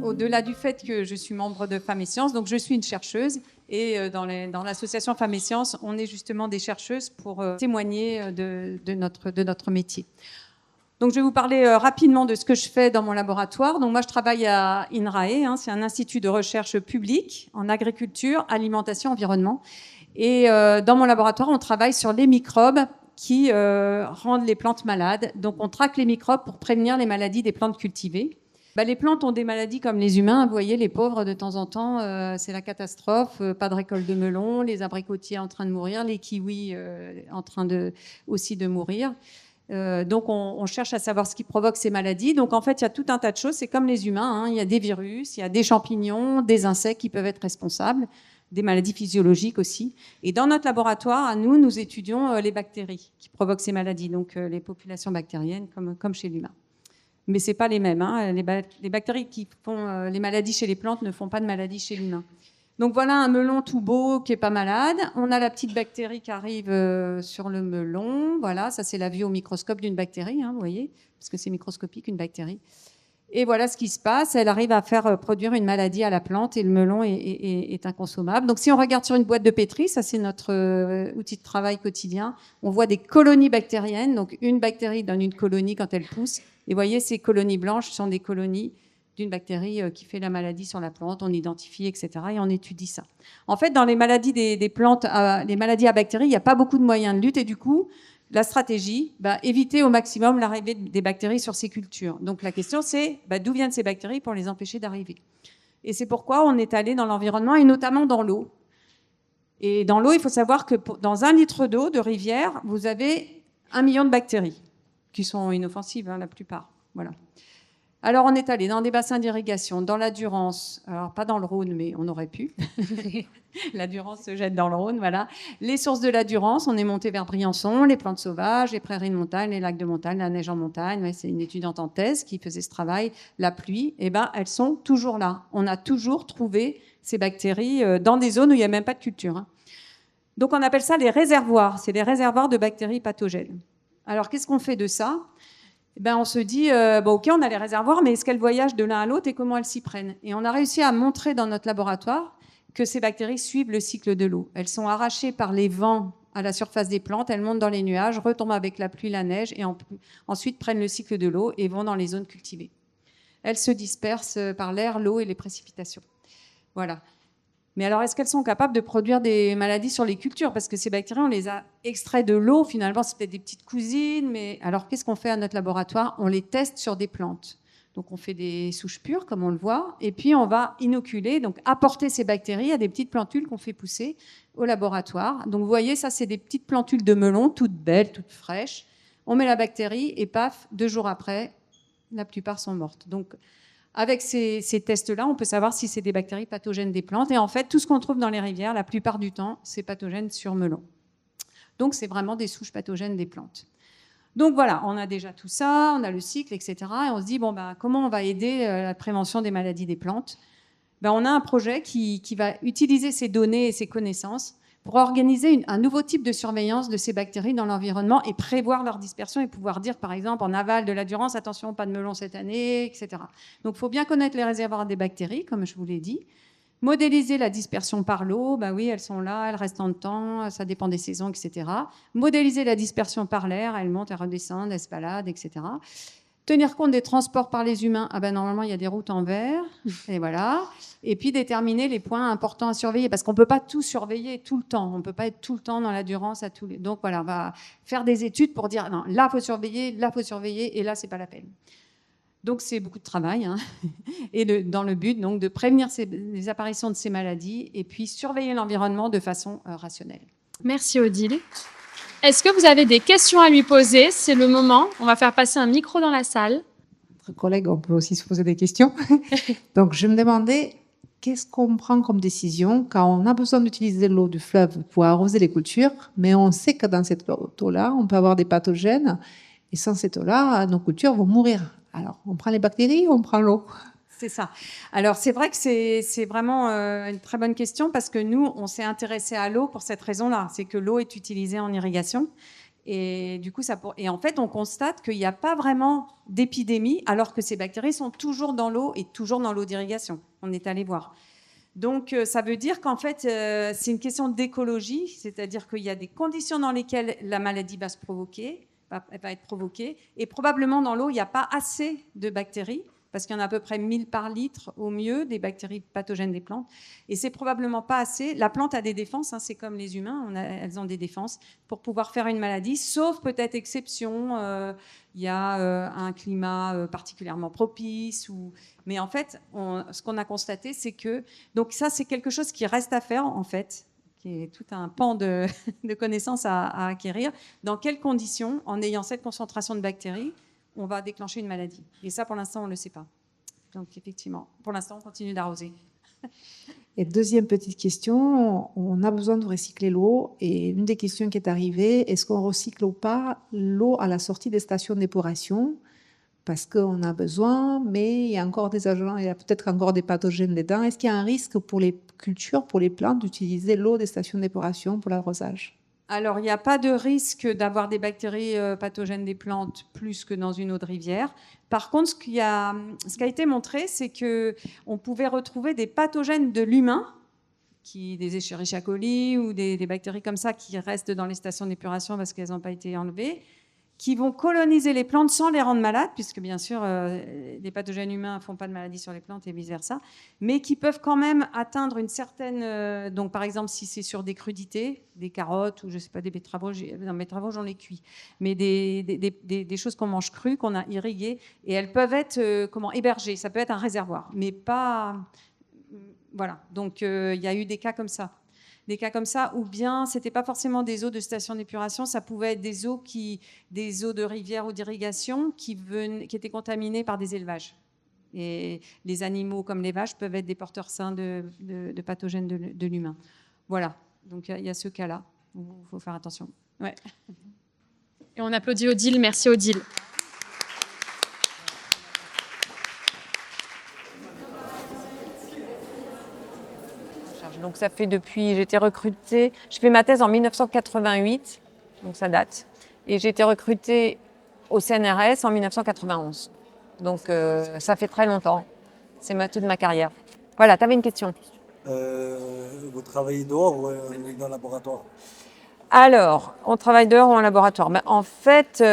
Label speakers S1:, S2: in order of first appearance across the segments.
S1: Au-delà du fait que je suis membre de Femmes et Sciences, donc je suis une chercheuse et dans l'association Femmes et Sciences, on est justement des chercheuses pour témoigner de notre métier. Donc je vais vous parler rapidement de ce que je fais dans mon laboratoire. Donc moi je travaille à INRAE, c'est un institut de recherche public en agriculture, alimentation, environnement. Et dans mon laboratoire, on travaille sur les microbes qui rendent les plantes malades. Donc on traque les microbes pour prévenir les maladies des plantes cultivées. Les plantes ont des maladies comme les humains. Vous voyez, les pauvres, de temps en temps, c'est la catastrophe. Pas de récolte de melons, les abricotiers en train de mourir, les kiwis en train aussi de mourir. Donc, on cherche à savoir ce qui provoque ces maladies. Donc, en fait, il y a tout un tas de choses. C'est comme les humains. Il y a des virus, il y a des champignons, des insectes qui peuvent être responsables, des maladies physiologiques aussi. Et dans notre laboratoire, à nous étudions les bactéries qui provoquent ces maladies, donc les populations bactériennes comme chez l'humain. Mais ce n'est pas les mêmes. Les bactéries qui font les maladies chez les plantes ne font pas de maladies chez l'humain. Donc voilà un melon tout beau qui n'est pas malade. On a la petite bactérie qui arrive sur le melon. Voilà, ça c'est la vue au microscope d'une bactérie, vous voyez, parce que c'est microscopique une bactérie. Et voilà ce qui se passe. Elle arrive à faire produire une maladie à la plante et le melon est inconsommable. Donc si on regarde sur une boîte de pétri, ça c'est notre outil de travail quotidien, on voit des colonies bactériennes. Donc une bactérie donne une colonie quand elle pousse. Et vous voyez, ces colonies blanches sont des colonies d'une bactérie qui fait la maladie sur la plante. On identifie, etc. Et on étudie ça. En fait, dans les maladies des plantes, les maladies à bactéries, il n'y a pas beaucoup de moyens de lutte. Et du coup, la stratégie, éviter au maximum l'arrivée des bactéries sur ces cultures. Donc la question, c'est d'où viennent ces bactéries pour les empêcher d'arriver. Et c'est pourquoi on est allé dans l'environnement et notamment dans l'eau. Et dans l'eau, il faut savoir que dans 1 litre d'eau de rivière, vous avez 1 million de bactéries qui sont inoffensives, la plupart. Voilà. Alors, on est allé dans des bassins d'irrigation, dans la Durance, alors pas dans le Rhône, mais on aurait pu. La Durance se jette dans le Rhône, voilà. Les sources de la Durance, on est monté vers Briançon, les plantes sauvages, les prairies de montagne, les lacs de montagne, la neige en montagne. Ouais, c'est une étudiante en thèse qui faisait ce travail. La pluie, elles sont toujours là. On a toujours trouvé ces bactéries dans des zones où il n'y a même pas de culture. Donc, on appelle ça les réservoirs. C'est les réservoirs de bactéries pathogènes. Alors, qu'est-ce qu'on fait de ça ? On se dit, OK, on a les réservoirs, mais est-ce qu'elles voyagent de l'un à l'autre et comment elles s'y prennent ? Et on a réussi à montrer dans notre laboratoire que ces bactéries suivent le cycle de l'eau. Elles sont arrachées par les vents à la surface des plantes, elles montent dans les nuages, retombent avec la pluie, la neige, et ensuite prennent le cycle de l'eau et vont dans les zones cultivées. Elles se dispersent par l'air, l'eau et les précipitations. Voilà. Mais alors, est-ce qu'elles sont capables de produire des maladies sur les cultures ? Parce que ces bactéries, on les a extraits de l'eau. Finalement, c'est peut-être des petites cousines. Mais alors, qu'est-ce qu'on fait à notre laboratoire ? On les teste sur des plantes. Donc, on fait des souches pures, comme on le voit. Et puis, on va inoculer, donc apporter ces bactéries à des petites plantules qu'on fait pousser au laboratoire. Donc, vous voyez, ça, c'est des petites plantules de melon, toutes belles, toutes fraîches. On met la bactérie et paf, 2 jours après, la plupart sont mortes. Donc, avec ces tests-là, on peut savoir si c'est des bactéries pathogènes des plantes. Et en fait, tout ce qu'on trouve dans les rivières, la plupart du temps, c'est pathogène sur melon. Donc, c'est vraiment des souches pathogènes des plantes. Donc, voilà, on a déjà tout ça, on a le cycle, etc. Et on se dit, comment on va aider la prévention des maladies des plantes ? On a un projet qui va utiliser ces données et ces connaissances pour organiser un nouveau type de surveillance de ces bactéries dans l'environnement et prévoir leur dispersion et pouvoir dire, par exemple, en aval de la Durance, attention, pas de melon cette année, etc. Donc, il faut bien connaître les réservoirs des bactéries, comme je vous l'ai dit. Modéliser la dispersion par l'eau, oui, elles sont là, elles restent en temps, ça dépend des saisons, etc. Modéliser la dispersion par l'air, elles montent, elles redescendent, elles se baladent, etc. Tenir compte des transports par les humains. Normalement, il y a des routes en vert. Et voilà. Et puis, déterminer les points importants à surveiller. Parce qu'on ne peut pas tout surveiller tout le temps. On ne peut pas être tout le temps dans la Durance. Donc, voilà, on va faire des études pour dire, non, là, il faut surveiller, là, il faut surveiller, et là, ce n'est pas la peine. Donc, c'est beaucoup de travail. Et dans le but, donc, de prévenir les apparitions de ces maladies et puis surveiller l'environnement de façon rationnelle.
S2: Merci, Odile. Est-ce que vous avez des questions à lui poser ? C'est le moment. On va faire passer un micro dans la salle.
S3: Entre collègues, on peut aussi se poser des questions. Donc, je me demandais, qu'est-ce qu'on prend comme décision quand on a besoin d'utiliser l'eau du fleuve pour arroser les cultures, mais on sait que dans cette eau-là, on peut avoir des pathogènes, et sans cette eau-là, nos cultures vont mourir. Alors, on prend les bactéries ou on prend l'eau ?
S1: C'est ça. Alors, c'est vrai que c'est vraiment une très bonne question parce que nous, on s'est intéressé à l'eau pour cette raison-là. C'est que l'eau est utilisée en irrigation Et du coup, et en fait, on constate qu'il n'y a pas vraiment d'épidémie, alors que ces bactéries sont toujours dans l'eau et toujours dans l'eau d'irrigation. On est allé voir. Donc, ça veut dire qu'en fait, c'est une question d'écologie, c'est-à-dire qu'il y a des conditions dans lesquelles la maladie va se provoquer, va être provoquée, et probablement dans l'eau, il n'y a pas assez de bactéries, parce qu'il y en a à peu près 1000 par litre au mieux, des bactéries pathogènes des plantes, et c'est probablement pas assez. La plante a des défenses, hein, c'est comme les humains, elles ont des défenses pour pouvoir faire une maladie, sauf peut-être exception, il y a un climat particulièrement propice, mais en fait, ce qu'on a constaté, c'est que, donc ça, c'est quelque chose qui reste à faire, en fait, qui est tout un pan de connaissances à acquérir. Dans quelles conditions, en ayant cette concentration de bactéries, on va déclencher une maladie? Et ça, pour l'instant, on ne le sait pas. Donc, effectivement, pour l'instant, on continue d'arroser.
S3: Et deuxième petite question, on a besoin de recycler l'eau. Et une des questions qui est arrivée, est-ce qu'on recycle ou pas l'eau à la sortie des stations d'épuration? Parce qu'on a besoin, mais il y a encore des agents, il y a peut-être encore des pathogènes dedans. Est-ce qu'il y a un risque pour les cultures, pour les plantes, d'utiliser l'eau des stations d'épuration pour l'arrosage?
S1: Alors, il n'y a pas de risque d'avoir des bactéries pathogènes des plantes plus que dans une eau de rivière. Par contre, ce qui a été montré, c'est qu'on pouvait retrouver des pathogènes de l'humain, des Escherichia coli ou des bactéries comme ça qui restent dans les stations d'épuration parce qu'elles n'ont pas été enlevées, qui vont coloniser les plantes sans les rendre malades, puisque bien sûr, les pathogènes humains ne font pas de maladie sur les plantes et vice-versa, mais qui peuvent quand même atteindre une certaine... donc, par exemple, si c'est sur des crudités, des carottes ou, je ne sais pas, des betteraves, dans mes travaux, j'en ai cuit, mais des choses qu'on mange crues, qu'on a irriguées, et elles peuvent être hébergées. Ça peut être un réservoir, mais pas... Voilà, donc il y a eu des cas comme ça. Des cas comme ça, ou bien c'était pas forcément des eaux de station d'épuration, ça pouvait être des eaux de rivière ou d'irrigation qui étaient contaminées par des élevages. Et les animaux comme les vaches peuvent être des porteurs sains de pathogènes de l'humain. Voilà, donc il y a ce cas-là où il faut faire attention. Ouais.
S2: Et on applaudit Odile, merci Odile.
S4: Donc ça fait j'ai été recrutée, je fais ma thèse en 1988, donc ça date. Et j'ai été recrutée au CNRS en 1991. Donc ça fait très longtemps. C'est toute ma carrière. Voilà, tu avais une question.
S5: Vous travaillez dehors ou dans le laboratoire?
S4: Alors, on travaille dehors ou en laboratoire? Mais en fait,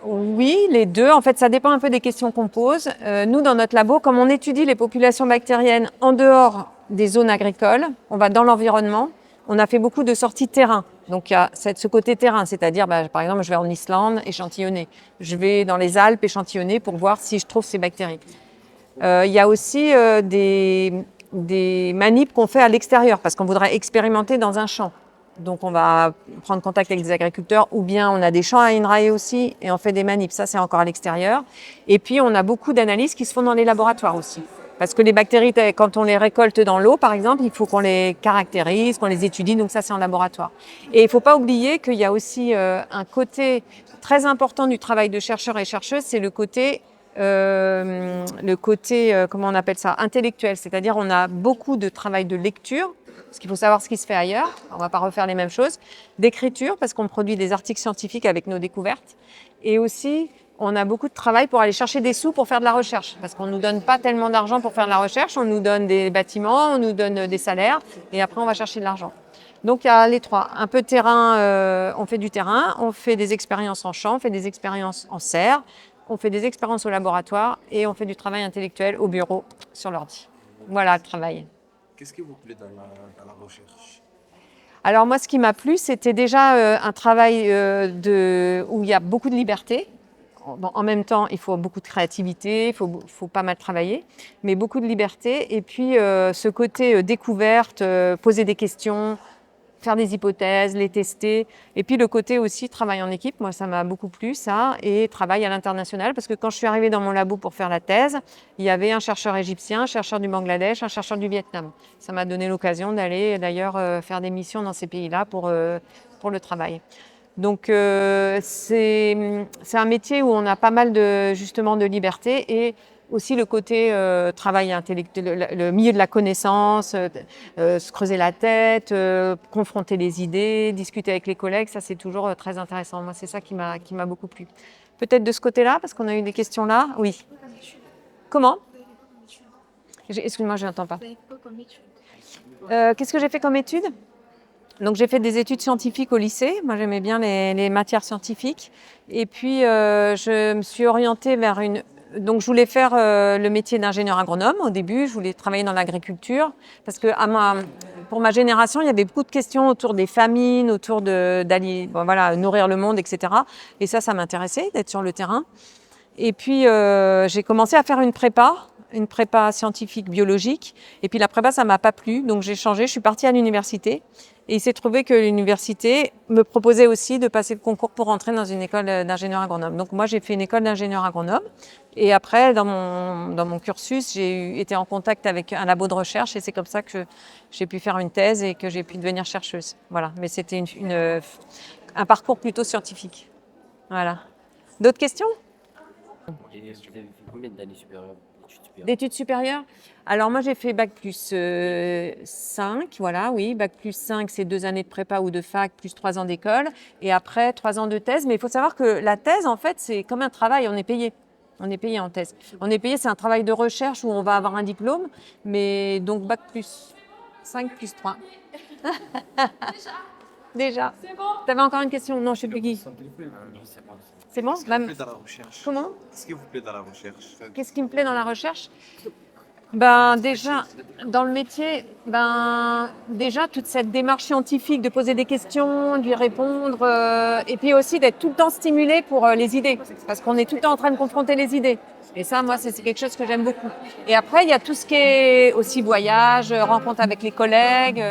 S4: oui, les deux. En fait, ça dépend un peu des questions qu'on pose. Nous, dans notre labo, comme on étudie les populations bactériennes en dehors des zones agricoles, on va dans l'environnement. On a fait beaucoup de sorties terrain. Donc, il y a ce côté terrain, c'est-à-dire, par exemple, je vais en Islande échantillonner. Je vais dans les Alpes échantillonner pour voir si je trouve ces bactéries. Il y a aussi des manips qu'on fait à l'extérieur parce qu'on voudrait expérimenter dans un champ. Donc, on va prendre contact avec des agriculteurs ou bien on a des champs à INRAE aussi et on fait des manips. Ça, c'est encore à l'extérieur. Et puis, on a beaucoup d'analyses qui se font dans les laboratoires aussi. Parce que les bactéries, quand on les récolte dans l'eau, par exemple, il faut qu'on les caractérise, qu'on les étudie. Donc, ça, c'est en laboratoire. Et il ne faut pas oublier qu'il y a aussi un côté très important du travail de chercheurs et chercheuses, c'est le côté comment on appelle ça, intellectuel. C'est-à-dire, on a beaucoup de travail de lecture, parce qu'il faut savoir ce qui se fait ailleurs. On ne va pas refaire les mêmes choses. D'écriture, parce qu'on produit des articles scientifiques avec nos découvertes. Et aussi, on a beaucoup de travail pour aller chercher des sous pour faire de la recherche. Parce qu'on ne nous donne pas tellement d'argent pour faire de la recherche. On nous donne des bâtiments, on nous donne des salaires. Et après, on va chercher de l'argent. Donc, il y a les trois. Un peu de terrain, on fait du terrain. On fait des expériences en champ, on fait des expériences en serre. On fait des expériences au laboratoire. Et on fait du travail intellectuel au bureau, sur l'ordi. Voilà le travail.
S5: Qu'est-ce qui vous plaît dans la recherche?
S4: Alors moi, ce qui m'a plu, c'était déjà un travail où il y a beaucoup de liberté. Bon, en même temps, il faut beaucoup de créativité, il faut pas mal travailler, mais beaucoup de liberté. Et puis, ce côté découverte, poser des questions, faire des hypothèses, les tester. Et puis, le côté aussi travail en équipe, moi, ça m'a beaucoup plu, ça, et travail à l'international. Parce que quand je suis arrivée dans mon labo pour faire la thèse, il y avait un chercheur égyptien, un chercheur du Bangladesh, un chercheur du Vietnam. Ça m'a donné l'occasion d'aller, d'ailleurs, faire des missions dans ces pays-là pour le travail. Donc, c'est un métier où on a pas mal justement de liberté et aussi le côté travail intellectuel, le milieu de la connaissance, se creuser la tête, confronter les idées, discuter avec les collègues, ça c'est toujours très intéressant. Moi, c'est ça qui m'a beaucoup plu. Peut-être de ce côté-là, parce qu'on a eu des questions là. Oui. Comment? Excuse-moi, je n'entends pas. Qu'est-ce que j'ai fait comme études? Donc j'ai fait des études scientifiques au lycée. Moi, j'aimais bien les matières scientifiques. Et puis, je me suis orientée vers une... Donc, je voulais faire le métier d'ingénieur agronome au début. Je voulais travailler dans l'agriculture parce que pour ma génération, il y avait beaucoup de questions autour des famines, autour nourrir le monde, etc. Et ça m'intéressait d'être sur le terrain. Et puis, j'ai commencé à faire une prépa scientifique biologique. Et puis, la prépa, ça m'a pas plu. Donc, j'ai changé. Je suis partie à l'université. Et il s'est trouvé que l'université me proposait aussi de passer le concours pour rentrer dans une école d'ingénieur agronome. Donc moi, j'ai fait une école d'ingénieur agronome. Et après, dans mon cursus, j'ai été en contact avec un labo de recherche et c'est comme ça que j'ai pu faire une thèse et que j'ai pu devenir chercheuse. Voilà. Mais c'était un parcours plutôt scientifique. Voilà. D'autres questions?
S6: Et vous avez fait combien d'années supérieures?
S4: D'études supérieures? Alors moi j'ai fait bac plus 5, voilà, oui, bac plus 5 c'est 2 années de prépa ou de fac plus 3 ans d'école et après 3 ans de thèse. Mais il faut savoir que la thèse en fait c'est comme un travail, on est payé. On est payé en thèse. On est payé, c'est un travail de recherche où on va avoir un diplôme, mais donc bac plus 5 plus 3. Déjà.
S2: C'est bon.
S4: T'avais encore une question? Non, je sais plus qui. C'est bon?
S7: Qu'est-ce qui vous plaît dans la recherche?
S4: Comment?
S7: Qu'est-ce qui vous plaît dans la recherche?
S4: Qu'est-ce qui me plaît dans la recherche? Ben déjà, dans le métier, déjà toute cette démarche scientifique de poser des questions, d'y répondre, et puis aussi d'être tout le temps stimulé pour les idées, parce qu'on est tout le temps en train de confronter les idées. Et ça, moi, c'est quelque chose que j'aime beaucoup. Et après, il y a tout ce qui est aussi voyage, rencontre avec les collègues.